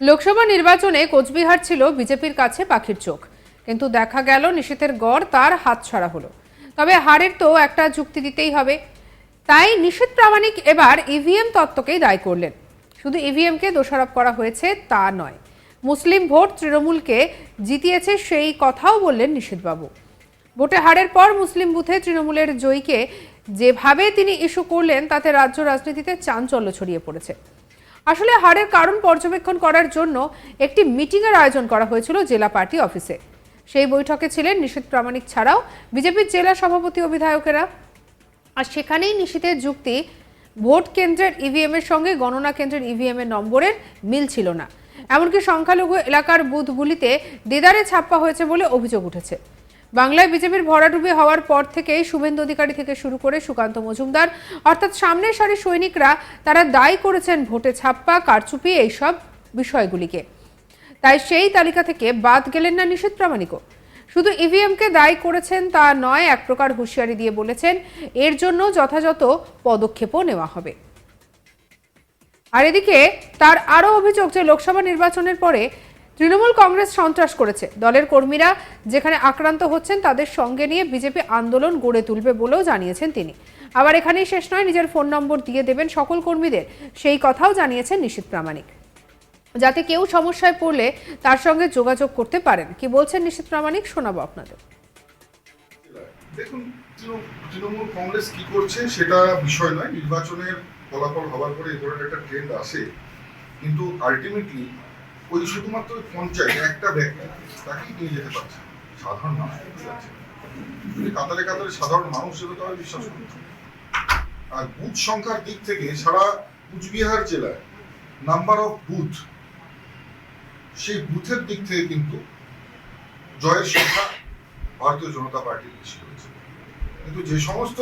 লোকসভা নির্বাচনে কোচবিহার ছিল বিজেপির কাছে পাখির চোখ, কিন্তু দেখা গেল নিশীথের গড় তার হাতছাড়া হলো। তবে হারের তো একটা যুক্তি দিতেই হবে, তাই নিশীথ প্রামাণিক এবার ইভিএম তত্ত্বকেই দায়ী করলেন। শুধু ইভিএমকে দোষারোপ করা হয়েছে তা নয়, মুসলিম ভোট তৃণমূলকে জিতিয়েছে সেই কথাও বললেন নিশীথবাবু। ভোটে হারের পর মুসলিম বুথে তৃণমূলের জয়ীকে যেভাবে তিনি ইস্যু করলেন তাতে রাজ্য রাজনীতিতে চাঞ্চল্য ছড়িয়ে পড়েছে। আসলে হারের কারণ পর্যবেক্ষণ করার জন্য একটি মিটিংয়ের আয়োজন করা হয়েছিল জেলা পার্টি অফিসে। সেই বৈঠকে ছিলেন নিশীথ প্রামাণিক ছাড়াও বিজেপির জেলা সভাপতি ও বিধায়কেরা। আর সেখানেই নিশীথের যুক্তি, ভোট কেন্দ্রের ইভিএম এর সঙ্গে গণনা কেন্দ্রের ইভিএম এর নম্বরের মিল ছিল না, এমনকি সংখ্যালঘু এলাকার বুথগুলিতে দেদারে ছাপ্পা হয়েছে বলে অভিযোগ উঠেছে। বাংলায় বিজেপির ভরাডুবি হওয়ার পর থেকেই শুভেন্দু অধিকারী থেকে শুরু করে সুকান্ত মজুমদার অর্থাৎ সামনের সারির সৈনিকরা তারা দায়ী করেছেন ভোটে ছাপ্পা, কারচুপি এইসব বিষয়গুলিকে। তাই সেই তালিকা থেকে বাদ গেলেন না নিশীথ প্রামাণিকও। শুধু ইভিএমকে দায়ী করেছেন তা নয়, এক প্রকার হুঁশিয়ারি দিয়ে বলেছেন এর জন্য যথাযথ পদক্ষেপও নেওয়া হবে। আর এদিকে তার আরও অভিযোগ যে লোকসভা নির্বাচনের পরে তৃণমূল কংগ্রেস সন্ত্রাস করেছে, দলের কর্মীরা যেখানে আক্রান্ত হচ্ছেন তাদের সঙ্গে নিয়ে বিজেপি আন্দোলন গড়ে তুলবে বলেও জানিয়েছেন তিনি। আবার এখানেই শেষ নয়, নিজের ফোন নম্বর দিয়ে দেবেন সকল কর্মীদের, সেই কথাও জানিয়েছেন নিশীথ প্রামাণিক, যাতে কেউ সমস্যায় পড়লে তার সঙ্গে যোগাযোগ করতে পারেন। কি বলছেন নিশীথ প্রামাণিক শোনাবো আপনাদের। দেখুন, তৃণমূল কংগ্রেস কি করছে সেটা বিষয় নয়। নির্বাচনের ফলাফল হওয়ার পরে এই ধরনের একটা ট্রেন্ড আসে, কিন্তু আলটিমেটলি ওই শুধুমাত্র পঞ্চায়েত একটা ব্যক্তি তাকেই নিয়ে যেতে পারছে, সাধারণ মানুষ নিতে পারছে। কাতারে কাতারে সাধারণ মানুষ হিসেবে তো আমি বিশ্বাস করি। আর বুথ সংখ্যার দিক থেকে সারা কুচবিহার জেলায় নাম্বার অফ বুথ, সেই বুথের দিক থেকে কিন্তু জয়ের সংখ্যা ভারতীয় জনতা পার্টির বেশি রয়েছে। কিন্তু যে সমস্ত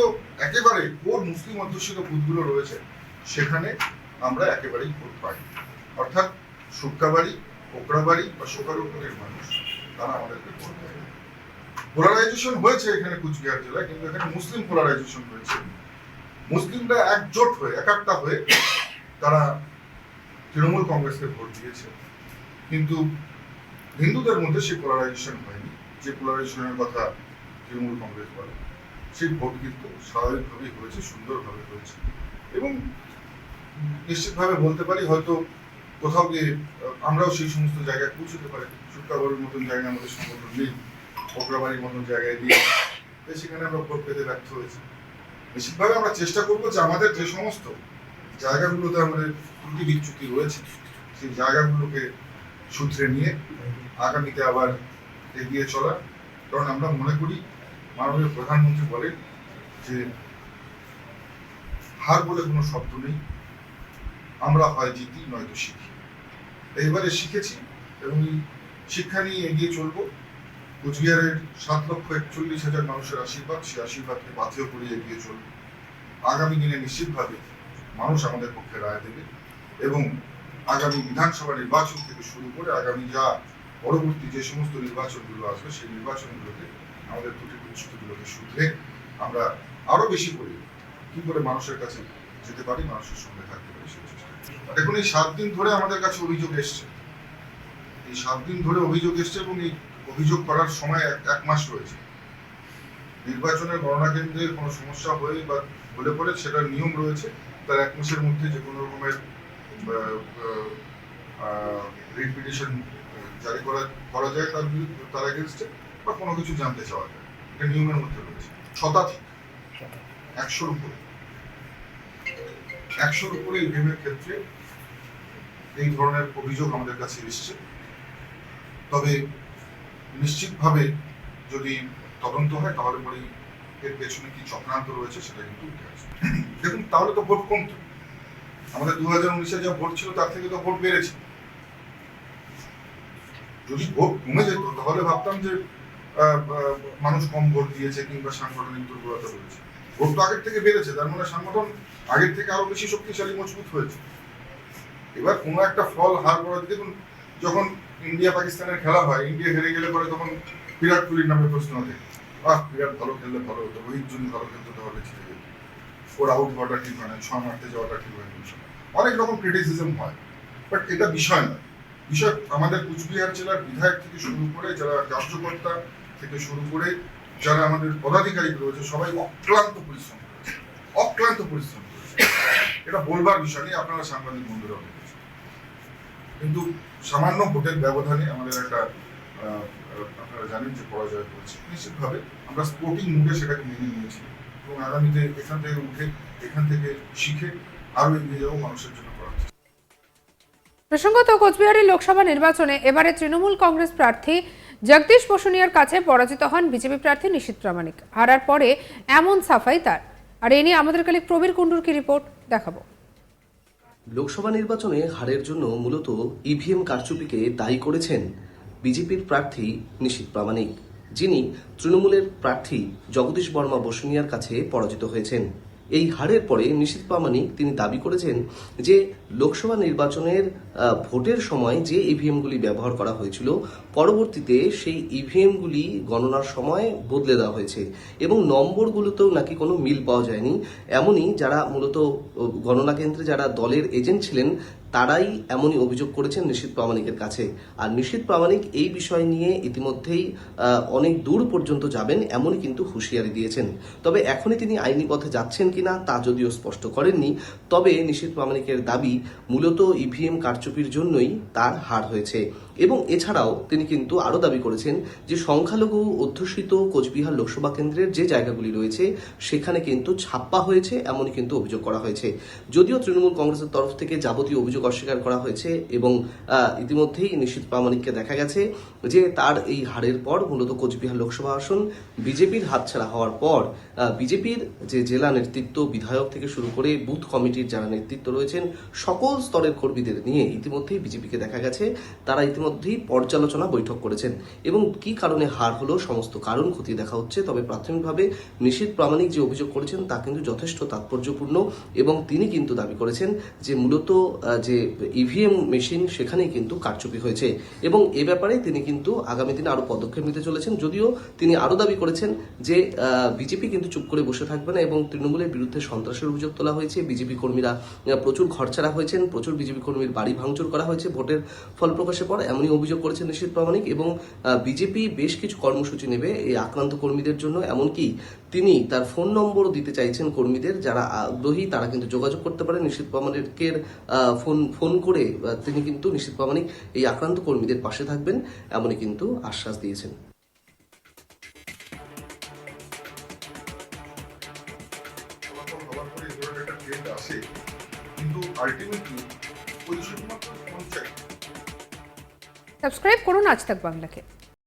একেবারে কোর মুসলিম অধ্যুষিত বুথগুলো রয়েছে সেখানে আমরা একেবারেই ভোট পাই, অর্থাৎ শুক্কাবাড়ি, কোকড়াবাড়ি বা শোকারুপুরের মানুষ তারা আমাদেরকে ভোট দেয়। পোলারাইজেশন হয়েছে এখানে কুচবিহার জেলায়, কিন্তু এখানে মুসলিম পোলারাইজেশন হয়েছে। মুসলিমরা একজোট হয়ে একাত্তা হয়ে তারা তৃণমূল কংগ্রেসকে ভোট দিয়েছে, কিন্তু হিন্দুদের মধ্যে সেই পোলারাইজেশন হয়নি। যে পোলারাইজেশনের কথা তৃণমূল কংগ্রেস বলে, সেই ভোট কিন্তু স্বাভাবিকভাবেই হয়েছে, সুন্দরভাবে হয়েছে। এবং নিশ্চিতভাবে বলতে পারি হয়তো কোথাও গিয়ে আমরাও সেই সমস্ত জায়গায় পৌঁছতে পারি। শুক্কাবাড়ির মতন জায়গায় আমাদের সংগঠন নেই, কোকড়াবাড়ির মতন জায়গায় দিয়ে সেখানে আমরা ভোট পেতে ব্যর্থ হয়েছি। নিশ্চিতভাবে আমরা চেষ্টা করবো যে আমাদের যে সমস্ত জায়গাগুলোতে আমাদের ত্রুটি বিচ্যুতি রয়েছে সেই জায়গাগুলোকে সূত্রে নিয়ে আগামীতে আবার এগিয়ে চলা। কারণ আমরা মনে করি মাননীয় প্রধানমন্ত্রী বলেন যে হার বলে কোনো শব্দ নেই, আমরা হয় জিতি নয়তো শিখি। এইবারে শিখেছি এবং এই শিক্ষা নিয়ে এগিয়ে চলবো। কুচবিহারের 7,41,000 মানুষের আশীর্বাদ, সেই আশীর্বাদকে পাথেয় করে এগিয়ে চলবো। আগামী দিনে নিশ্চিতভাবে মানুষ আমাদের পক্ষে রায় দেবে এবং আগামী বিধানসভা নির্বাচন থেকে শুরু করে আগামী যা পরবর্তী যে সমস্ত নির্বাচনগুলো আসবে সেই নির্বাচনগুলোতে আমাদের ত্রুটি বিচ্যুতিগুলোকে শুধরে আমরা আরো বেশি করে কি করে মানুষের কাছে যেতে পারি, মানুষের সঙ্গে থাকতে পারি সেই চেষ্টা। দেখুন, এই 7 দিন ধরে আমাদের কাছে অভিযোগ এসছে, এই 7 দিন ধরে অভিযোগ এসছে এবং এই অভিযোগ করার সময় 1 মাস রয়েছে। নির্বাচনের গণনা কেন্দ্রে কোনো সমস্যা হয়ে বা হলে পরে সেটার নিয়ম রয়েছে, তার 1 মাসের মধ্যে যে কোনো রকমের রিট পিটিশন জারি করা যায় তার এগেনস্টে বা কোনো কিছু জানতে চাওয়া যায়, এটা নিয়মের মধ্যে রয়েছে। শতাধিক 100-র উপরে ইভিএমের ক্ষেত্রে এই ধরনের অভিযোগ আমাদের কাছে এসছে। তবে নিশ্চিতভাবে যদি তদন্ত হয় তাহলে পরে এর পেছনে কি চক্রান্ত রয়েছে সেটা কিন্তু উঠে আসবে। দেখুন, তাহলে তো ভোট কমতো। আমাদের 2019-এ যা ভোট ছিল তার থেকে তো ভোট বেড়েছে। যদি ভোট কমে যেত তাহলে ভাবতাম যে মানুষ কম ভোট দিয়েছে কিংবা সাংগঠনিক দুর্বলতা রয়েছে। ভোট তো আগের থেকে বেড়েছে, তার মানে সংগঠন আগের থেকে আরো বেশি শক্তিশালী, মজবুত হয়েছে। এবার কোনো একটা ফল হার করা, দেখুন যখন ইন্ডিয়া পাকিস্তানের খেলা হয়, ইন্ডিয়া হেরে গেলে পরে তখন বিরাট কোহলির নামে প্রশ্ন ওঠে, বিরাট ভালো খেললে ভালো হতো, রোহিত যদি ভালো খেলতো তাহলে জিতে যেত, ওর আউট হওয়াটা ঠিক হয় না, 6 মারতে যাওয়াটা ঠিক হয় না, অনেক রকম ক্রিটিসিজম হয়। বাট এটা বিষয় নয়। বিষয় আমাদের কুচবিহার জেলার বিধায়ক থেকে শুরু করে যারা কার্যকর্তা থেকে শুরু করে যারা আমাদের পদাধিকারী রয়েছে সবাই অক্লান্ত পরিশ্রম করেছে, অক্লান্ত পরিশ্রম করেছে। এটা বলবার বিষয় নেই, আপনারা সাংবাদিক বন্ধুরা বলেছেন। কিন্তু সামান্য ভোটের ব্যবধানে আমাদের একটা আপনারা জানেন যে পরাজয় করেছে। নিশ্চিতভাবে আমরা স্পোর্টিং মুডে সেটাকে মেনে নিয়েছি এবং আগামীতে এখান থেকে উঠে এখান থেকে শিখে আরো এগিয়ে যাবো মানুষের জন্য করার চেষ্টা। প্রসঙ্গত, কোচবিহারের লোকসভা নির্বাচনে এবারে তৃণমূল কংগ্রেস প্রার্থী জগদীশ বসুনিয়ার কাছে পরাজিত হন বিজেপি প্রার্থী নিশীথ প্রামাণিক। হারার পরে এমন সাফাই তার। আর এ নিয়ে আমাদের কাছে প্রবীর কুণ্ডুর কি রিপোর্ট দেখাবো। লোকসভা নির্বাচনে হারের জন্য মূলত ইভিএম কারচুপিকে দায়ী করেছেন বিজেপির প্রার্থী নিশীথ প্রামাণিক, যিনি তৃণমূলের প্রার্থী জগদীশ বর্মা বসুনিয়ার কাছে পরাজিত হয়েছেন। এই হারের পরে নিশীথ প্রামাণিক তিনি দাবি করেছেন যে লোকসভা নির্বাচনের ভোটের সময় যে ইভিএমগুলি ব্যবহার করা হয়েছিল পরবর্তীতে সেই ইভিএমগুলি গণনার সময় বদলে দেওয়া হয়েছে এবং নম্বরগুলোতেও নাকি কোনো মিল পাওয়া যায়নি। এমনই যারা মূলত গণনা কেন্দ্রে যারা দলের এজেন্ট ছিলেন তারাই এমনই অভিযোগ করেছেন নিশীথ প্রামাণিকের কাছে। আর নিশীথ প্রামাণিক এই বিষয় নিয়ে ইতিমধ্যেই অনেক দূর পর্যন্ত যাবেন এমনই কিন্তু হুঁশিয়ারি দিয়েছেন। তবে এখনই তিনি আইনি পথে যাচ্ছেন কিনা তা যদিও স্পষ্ট করেননি, তবে নিশীথ প্রামাণিকের দাবি মূলত ইভিএম কারচুপির জন্যই তার হার হয়েছে। এবং এছাড়াও তিনি কিন্তু আরও দাবি করেছেন যে সংখ্যালঘু অধ্যুষিত কোচবিহার লোকসভা কেন্দ্রের যে জায়গাগুলি রয়েছে সেখানে কিন্তু ছাপ্পা হয়েছে এমনই কিন্তু অভিযোগ করা হয়েছে। যদিও তৃণমূল কংগ্রেসের তরফ থেকে যাবতীয় অভিযোগ অস্বীকার করা হয়েছে এবং ইতিমধ্যেই নিশীথ প্রামাণিককে দেখা গেছে যে তার এই হারের পর মূলত কোচবিহার লোকসভা আসন বিজেপির হাতছাড়া হওয়ার পর বিজেপির যে জেলা নেতৃত্ব বিধায়ক থেকে শুরু করে বুথ কমিটির যারা নেতৃত্ব রয়েছেন সকল স্তরের কর্মীদের নিয়ে ইতিমধ্যেই বিজেপিকে দেখা গেছে তারা ইতিমধ্যেই পর্যালোচনা বৈঠক করেছেন এবং কি কারণে হার হলো সমস্ত কারণ খতিয়ে দেখা হচ্ছে। তবে প্রাথমিকভাবে নিশীথ প্রামাণিক যে অভিযোগ করেছেন তা কিন্তু যথেষ্ট তাৎপর্যপূর্ণ এবং তিনি কিন্তু দাবি করেছেন যে মূলত যে ইভিএম মেশিন সেখানেই কিন্তু কারচুপি হয়েছে এবং এ ব্যাপারে তিনি কিন্তু আগামী দিনে আরো পদক্ষেপ নিতে চলেছেন। যদিও তিনি আরো দাবি করেছেন যে বিজেপি কিন্তু চুপ করে বসে থাকবে না এবং তৃণমূলের বিরুদ্ধে সন্ত্রাসের অভিযোগ তোলা হয়েছে, বিজেপি কর্মীরা প্রচুর ঘরছাড়া হয়েছেন, প্রচুর বিজেপি কর্মীর বাড়ি ভাঙচুর করা হয়েছে ভোটের ফল প্রকাশের পর এমনই অভিযোগ করেছেন নিশীথ প্রামাণিক এবং বিজেপি বেশ কিছু কর্মসূচি নেবে এই আক্রান্ত কর্মীদের জন্য। এমনকি তিনি তার ফোন নম্বর দিতে চাইছেন কর্মীদের, যারা আগ্রহী তারা কিন্তু যোগাযোগ করতে পারে নিশীথ প্রামাণিকের ফোন করে তিনি কিন্তু নিশীথ প্রামাণিক এই আক্রান্ত কর্মীদের পাশে থাকবেন এমনই কিন্তু আশ্বাস দিয়েছেন। কিন্তু আলটিমেটলি ওই শুধুমাত্র পঞ্চায়েত। সাবস্ক্রাইব করুন আজ তাক বাংলাকে।